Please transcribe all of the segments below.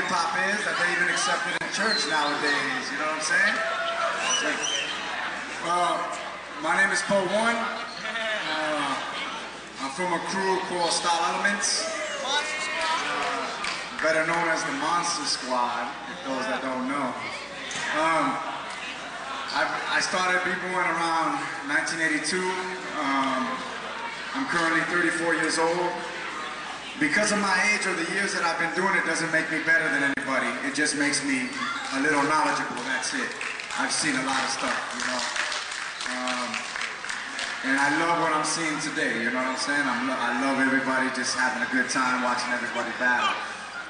hip-hop is that they even accept it in church nowadays, you know what I'm saying? My name is Poe One. I'm from a crew called Style Elements, better known as the Monster Squad, if those that don't know. I started b-boying around 1982. I'm currently 34 years old. Because of my age or the years that I've been doing it doesn't make me better than anybody. It just makes me a little knowledgeable, that's it. I've seen a lot of stuff, you know. And I love what I'm seeing today, you know what I'm saying? I love everybody just having a good time watching everybody battle.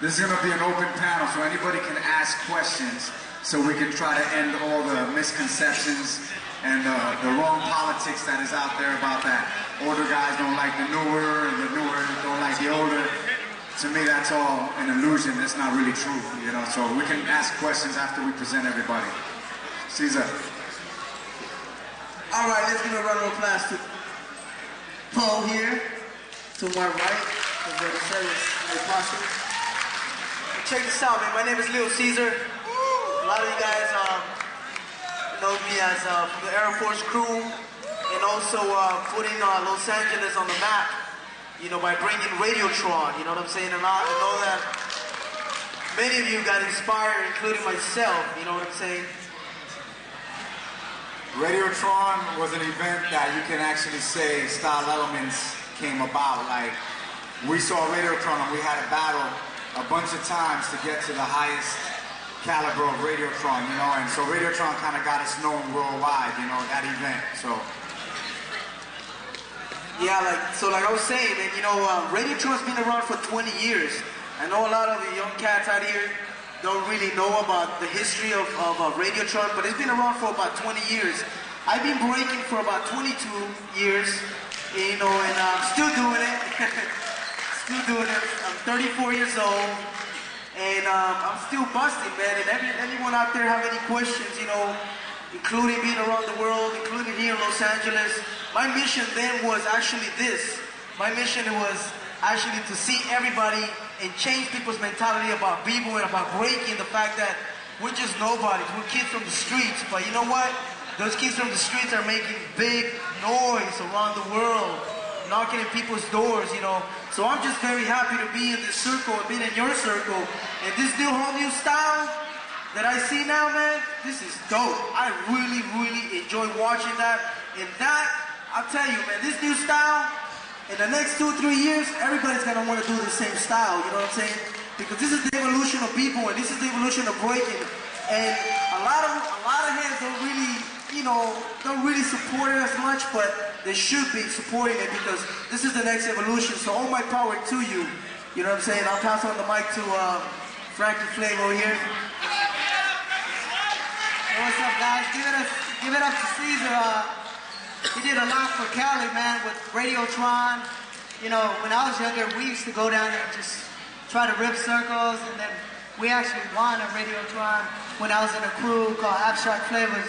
This is going to be an open panel, so anybody can ask questions so we can try to end all the misconceptions and the wrong politics that is out there about that older guys don't like the newer and the newer don't like the older. To me, that's all an illusion. It's not really true, you know? So we can ask questions after we present everybody. Caesar. All right, let's give a round of applause to Poe here, to my right, the service possible. Check this out, man. My name is Little Caesar. A lot of you guys know me as from the Air Force crew, and also putting Los Angeles on the map, you know, by bringing Radiotron, you know what I'm saying? And I know that many of you got inspired, including myself, you know what I'm saying? Radiotron was an event that you can actually say Style Elements came about. Like, we saw Radiotron and we had a battle a bunch of times to get to the highest caliber of Radiotron, you know, and so Radiotron kind of got us known worldwide, you know, that event, so. Yeah, like I was saying, man, you know, Radiotron's been around for 20 years. I know a lot of the young cats out here don't really know about the history of Radiotron, but it's been around for about 20 years. I've been breaking for about 22 years, you know, and I'm still doing it. Still doing it. I'm 34 years old, and I'm still busting, man. And anyone out there have any questions, you know, including being around the world, including here in Los Angeles, my mission then was actually this. My mission was actually to see everybody and change people's mentality about b-boy, about breaking, the fact that we're just nobodies, we're kids from the streets, but you know what? Those kids from the streets are making big noise around the world, knocking at people's doors, you know. So I'm just very happy to be in this circle and being in your circle. And this whole new style that I see now, man, this is dope. I really, really enjoy watching that. And that, I'll tell you, man, this new style, in the next 2 or 3 years, everybody's gonna want to do the same style, you know what I'm saying? Because this is the evolution of b-boy, this is the evolution of breaking. And a lot of hands don't really, you know, don't really support it as much, but they should be supporting it because this is the next evolution. So all my power to you, you know what I'm saying? I'll pass on the mic to Frankie Flave over here. Hey, what's up, guys? Give it up to Caesar. He did a lot for Cali, man, with Radiotron. You know, when I was younger, we used to go down there and just try to rip circles, and then we actually won a Radiotron when I was in a crew called Abstract Flavors,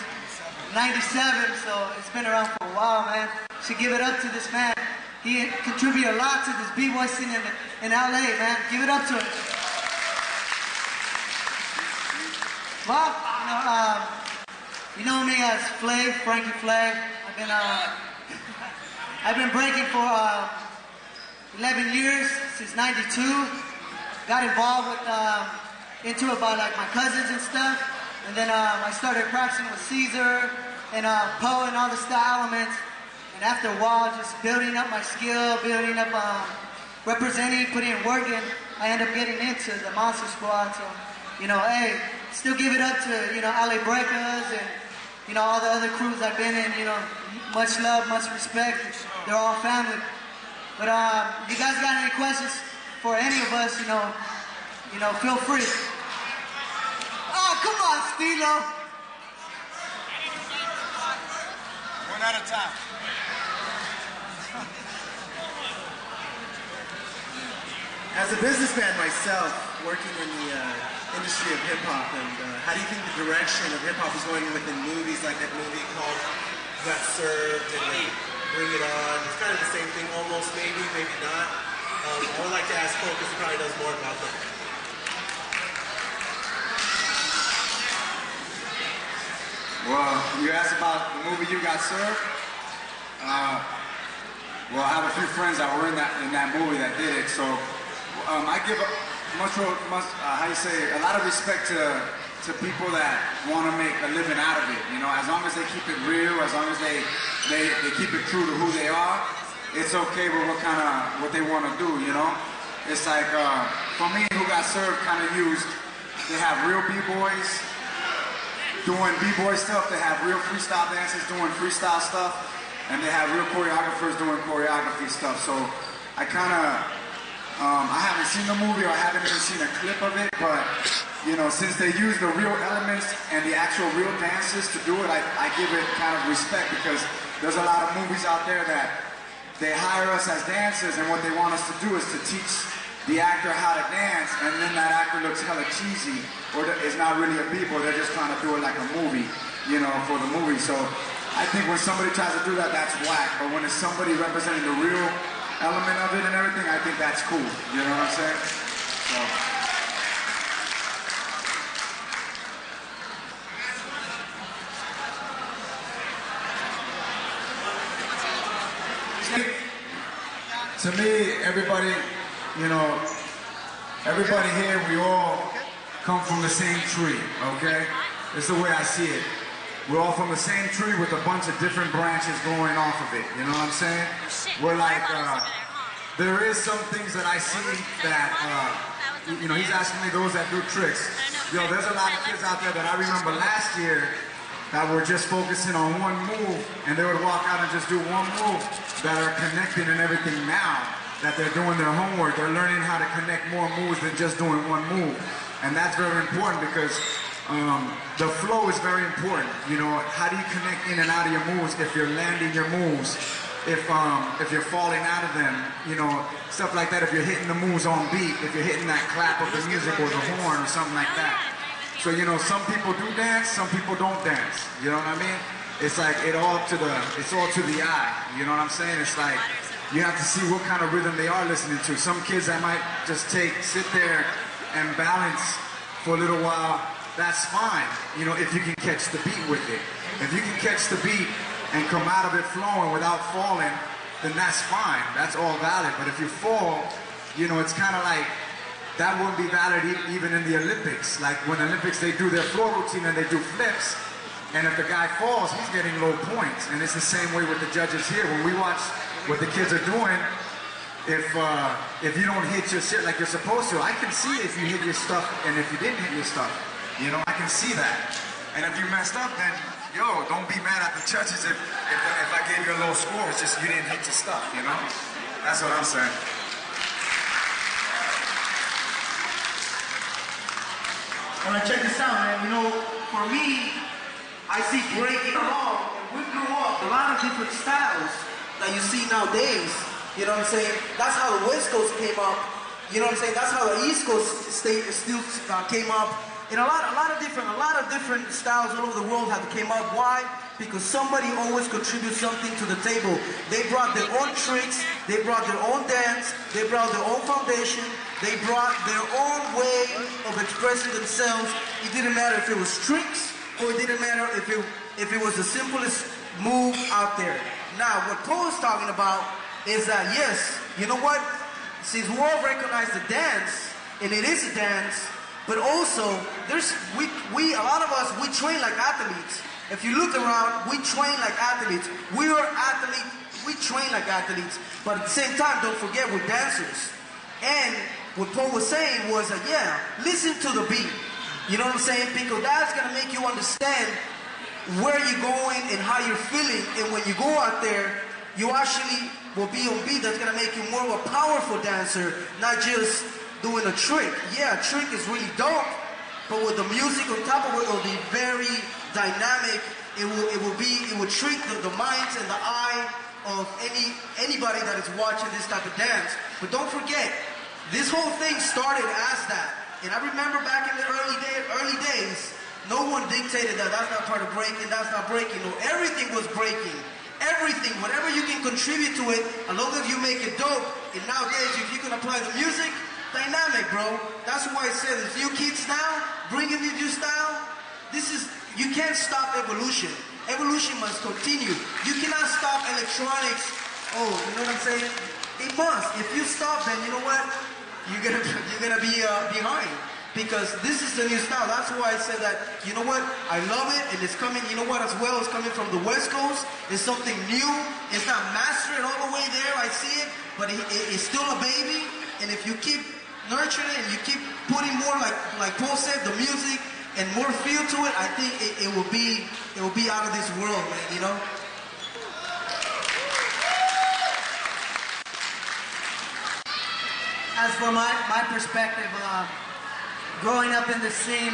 97, so it's been around for a while, man. Should give it up to this man. He contributed a lot to this b-boy scene in LA, man. Give it up to him. Well, you know me as Flave, Frankie Flave. I've been breaking for 11 years, since 92. Got involved with, into it by like my cousins and stuff. And then I started practicing with Caesar and Poe and all the style elements. And after a while, just building up my skill, building up, representing, putting in work, and I ended up getting into the Monster Squad. So, you know, hey, still give it up to, you know, LA Breakers and, you know, all the other crews I've been in, you know, much love, much respect. They're all family. But if you guys got any questions for any of us, you know, feel free. Oh, come on, Stilo. One at a time. As a businessman myself, working in the industry of hip-hop, and how do you think the direction of hip-hop is going within movies like that movie called Got Served and Bring It On? It's kind of the same thing almost, maybe, maybe not. I would like to ask Poe, because he probably knows more about that. you asked about the movie You Got Served. Well, I have a few friends that were in that movie that did it. So I give a lot of respect to people that want to make a living out of it. You know, as long as they keep it real, as long as they keep it true to who they are, it's okay with what they want to do. You know, it's like for me, Who Got Served kind of used. They have real b-boys doing b-boy stuff. They have real freestyle dancers doing freestyle stuff. And they have real choreographers doing choreography stuff. So I kind of, I haven't seen the movie or I haven't even seen a clip of it, but you know, since they use the real elements and the actual real dances to do it, I give it kind of respect, because there's a lot of movies out there that they hire us as dancers, and what they want us to do is to teach the actor how to dance, and then that actor looks hella cheesy, or it's not really a b-boy, they're just trying to do it like a movie, you know, for the movie. So I think when somebody tries to do that, that's whack. But when it's somebody representing the real element of it and everything, I think that's cool. You know what I'm saying? So, to me, everybody, you know, everybody here, we all come from the same tree, okay? It's the way I see it. We're all from the same tree with a bunch of different branches growing off of it. You know what I'm saying? We're like, there is some things that I see that, you know, he's asking me those that do tricks. Yo, there's a lot of kids out there that I remember last year that were just focusing on one move, and they would walk out and just do one move, that are connecting and everything now, that they're doing their homework. They're learning how to connect more moves than just doing one move. And that's very important, because the flow is very important. You know, how do you connect in and out of your moves? If you're landing your moves, if you're falling out of them, you know, stuff like that. If you're hitting the moves on beat, if you're hitting that clap of the music or the horn or something like that. So, you know, some people do dance, some people don't dance. You know what I mean? It's like it's all to the eye. You know what I'm saying? It's like you have to see what kind of rhythm they are listening to. Some kids that might just sit there and balance for a little while. That's fine, you know, if you can catch the beat with it. If you can catch the beat and come out of it flowing without falling, then that's fine. That's all valid. But if you fall, you know, it's kind of like, that wouldn't be valid even in the Olympics. Like when Olympics, they do their floor routine and they do flips, and if the guy falls, he's getting low points. And it's the same way with the judges here. When we watch what the kids are doing, if you don't hit your shit like you're supposed to, I can see if you hit your stuff and if you didn't hit your stuff. You know, I can see that. And if you messed up, then, yo, don't be mad at the judges if I gave you a low score. It's just you didn't hit your stuff, you know? That's what I'm saying. All right, check this out, man. You know, for me, I see breaking along, and we grew up a lot of different styles that you see nowadays. You know what I'm saying? That's how the West Coast came up. You know what I'm saying? That's how the East Coast still came up. And a lot of different styles all over the world have came up. Why? Because somebody always contributes something to the table. They brought their own tricks, they brought their own dance, they brought their own foundation, they brought their own way of expressing themselves. It didn't matter if it was tricks, or it didn't matter if it was the simplest move out there. Now, what Paul is talking about is that, yes, you know what? Since we all recognize the dance, and it is a dance, but also, a lot of us, we train like athletes. If you look around, we train like athletes. We are athletes, we train like athletes. But at the same time, don't forget, we're dancers. And what Paul was saying was that, yeah, listen to the beat. You know what I'm saying? Because that's going to make you understand where you're going and how you're feeling. And when you go out there, you actually will be on beat. That's going to make you more of a powerful dancer, not just doing a trick. Yeah, a trick is really dope, but with the music on top of it, it'll be very dynamic. It will treat the minds and the eye of anybody that is watching this type of dance. But don't forget, this whole thing started as that. And I remember back in the early days, no one dictated that that's not part of breaking, that's not breaking. No, everything was breaking. Everything, whatever you can contribute to it, as long as you make it dope. And nowadays, if you can apply the music, dynamic, bro. That's why I said, if you kids now, bringing in your style, you can't stop evolution. evolution must continue. You cannot stop electronics. Oh, you know what I'm saying? It must. If you stop, then you know what? You're gonna be behind. Because this is the new style. That's why I said that, you know what, I love it, and it's coming, you know what, as well, it's coming from the West Coast. It's something new. It's not mastered all the way there, I see it, but it's still a baby, and if you keep nurturing it, and you keep putting more, like Paul said, the music, and more feel to it, I think it will be out of this world, man, you know? As for my perspective, growing up in the scene,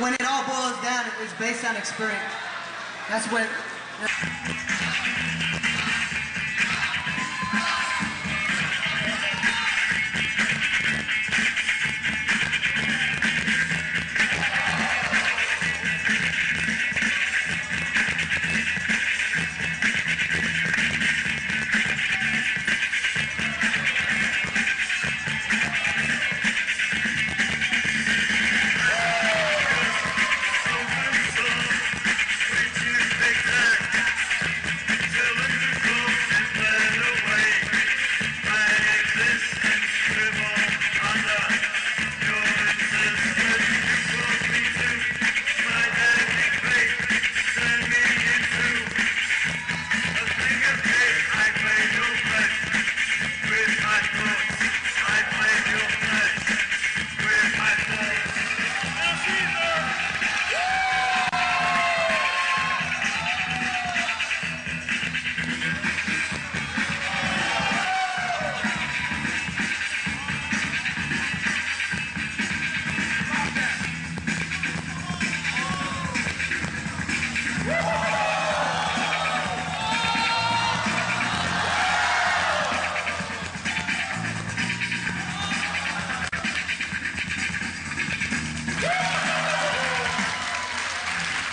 when it all boils down, it's based on experience. That's what.